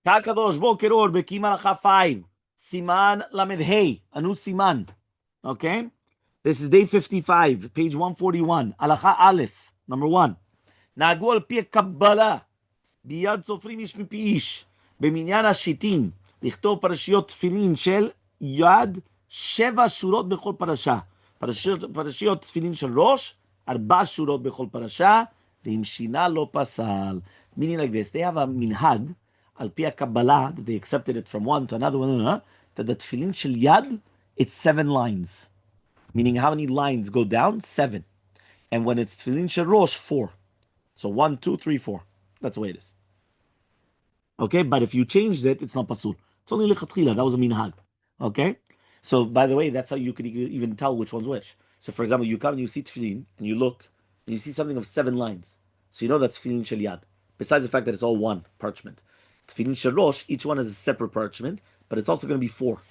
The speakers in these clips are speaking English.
Kakadosh Boker Or Bekiim Halacha 5. Siman Lamed Hey. A new Siman. Okay? This is day 55, page 141. Halacha Aleph. Number 1. נהגו על פי הקבלה, ביד סופרים איש מפי איש, במניין השיטין, לכתוב פרשיות תפילין של יד 7 שורות בכל פרשה. פרשיות תפילין של ראש, 4 שורות בכל פרשה, ואם שינה לא פסל. Meaning like this, they have a minhag, על פי הקבלה, that they accepted it from one to another one, that the tefillin של yad, it's 7 lines. Meaning how many lines go down? 7. And when it's tefillin shel rosh, 4. So 1, 2, 3, 4. That's the way it is. Okay, but if you changed it, it's not pasul. It's only lichatchila. That was a minhag. Okay? So by the way, that's how you could even tell which one's which. So for example, you come and you see tefillin, and you look, and you see something of 7 lines. So you know that's tefillin shel yad. Besides the fact that it's all one parchment. Tefillin shel rosh, each one is a separate parchment, but it's also going to be 4.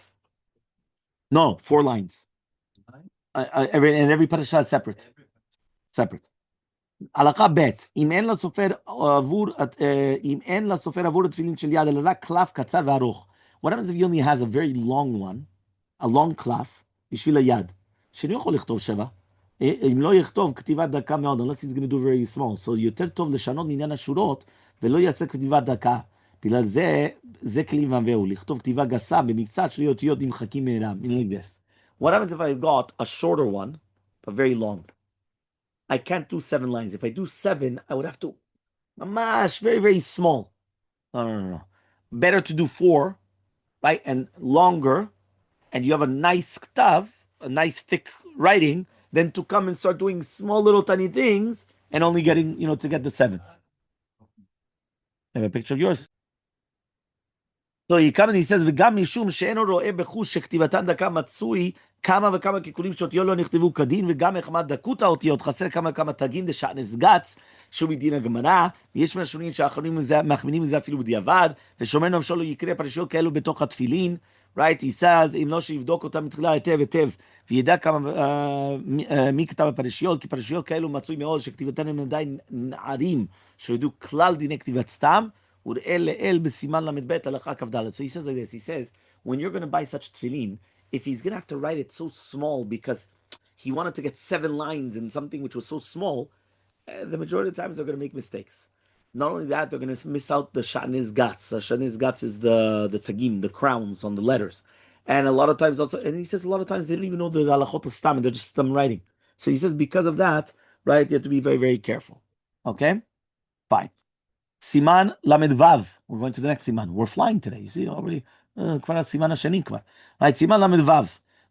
No, 4 lines. Every parasha is separate. Separate. הלכה ב' אם אין לסופר עבור התפילין של יד, אלא רק קלף קצר וארוך. What happens if he only has a very long one, a long קלף, בשביל היד, שאני יכול לכתוב 7. אם לא יכתוב כתיבת דקה מאוד, unless he's going to do very small, so יותר טוב לשנות מעניין השורות, ולא יעשה כתיבת דקה. בגלל זה כלי מבהו, לכתוב כתיבה גסה, במקצת שלי אותיות נמחקים מהרה, meaning like this. What happens if I've got a shorter one, but very long? I can't do 7 lines. If I do 7, I would have to, mamash, very, very small. No. Better to do 4, right? And longer, and you have a nice ktav, a nice thick writing, than to come and start doing small little tiny things and only getting, to get the 7. I have a picture of yours. So he comes and he says, וגם משום שאינו רואה בחוש שכתיבתן דקה מצוי כמה וכמה קלקולים שאותיות לא נכתבו כדין, וגם מחמת דקות האותיות חסר כמה וכמה תגין דשענס גץ, שהוא מדין הגמרא, ויש מהשונים שאחרונים מכווינים מזה אפילו בדיעבד, ושומר נפשו לא יקרא פרשיות כאלו בתוך התפילין, right? He says, אם לא שיבדוק אותם מתחילה היטב, וידע כמה מי כתב הפרשיות, כי פרשיות כאלו מצוי מאוד שכתיבתן הם עדיין נערים, שידעו כלל דיני כתיבת סתם, so he says like this, he says, when you're going to buy such tefillin, if he's going to have to write it so small because he wanted to get 7 lines in something which was so small, the majority of the times they're going to make mistakes. Not only that, they're going to miss out the sha'niz gats. Sha'niz gats is the tagim, the crowns on the letters. And a lot of times also, and he says a lot of times they don't even know the halachot of stam, and they're just stam writing. So he says because of that, right, you have to be very, very careful. Okay? Fine. Siman Lamed Vav. We're going to the next Siman. We're flying today. You see already. Siman Hashani Kvar. Right. Siman Lamed Vav.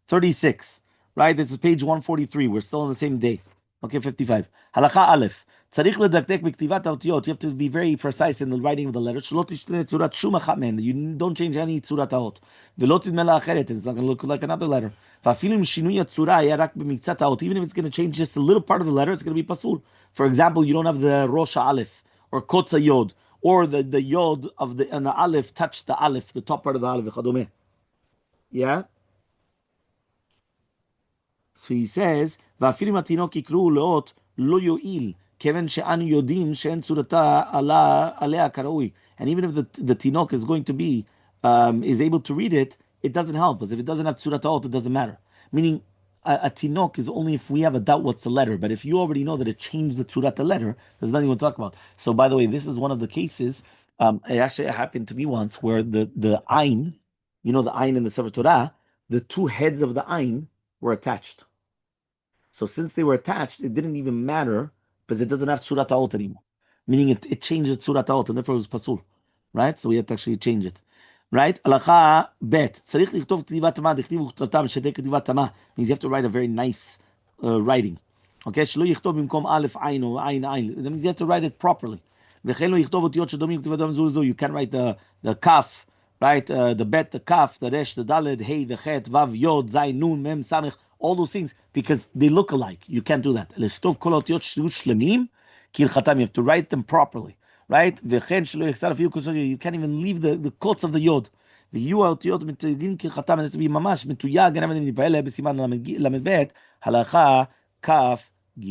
36. Right. This is page 143. We're still on the same day. Okay. 55. Halacha Aleph. צריך לדקדק בכתיבת האותיות. You have to be very precise in the writing of the letters. שלא תשתנה צורת שום אחת מהן. You don't change any צורת האות. ולא תדמה לה אחרת. It's not going to look like another letter. ואפילו אם שינוי הצורה היה רק במקצת האות, even if it's going to change just a little part of the letter, it's going to be פסול. For example, you don't have the Rosh Aleph, or kotza yod, or the yod of the aleph touch the aleph, the top part of the aleph. Yeah. So he says, "Va'afilim hatinok yikru leot lo yo'il, keven she'anu yodim she'en tzurata alea karaui." And even if the tinok is going to be is able to read it, it doesn't help us. If it doesn't have tzurata, it doesn't matter. Meaning, a tinok is only if we have a doubt what's the letter, but if you already know that it changed the tzurat the letter, there's nothing to talk about. So by the way, this is one of the cases, it actually happened to me once, where the ayin, the ayin in the Sefer Torah, the 2 heads of the ayin were attached. So since they were attached, it didn't even matter, because it doesn't have tzurat ha'ot anymore. Meaning it changed the tzurat ha'ot, and therefore it was pasul. Right? So we had to actually change it. Right? הלכה ב' צריך לכתוב כתיבת תמה, דכתיב וכתבתם שתי כתיבת תמה. Means you have to write a very nice writing. Okay? שלא יכתוב במקום א' עין או עין עין. That means you have to write it properly. וכן לא יכתוב אותיות שדומים כתיבת דם זו לזו. You can't write the kaf, right? The bet, the kaf, the resh, the daled, hey, the chet, vav, yod, zayin, nun, mem, samech, all those things, because they look alike. You can't do that. לכתוב כל האותיות שיהיו שלמים, כהלכתם. You have to write them properly. Right? You can't even leave the quotes of the yod. ויהיו האותיות מתויגים כהלכתם, and it's to be ממש מתויג, גם אם נתפעל בסימן ל"ב, הלכה כ"ג.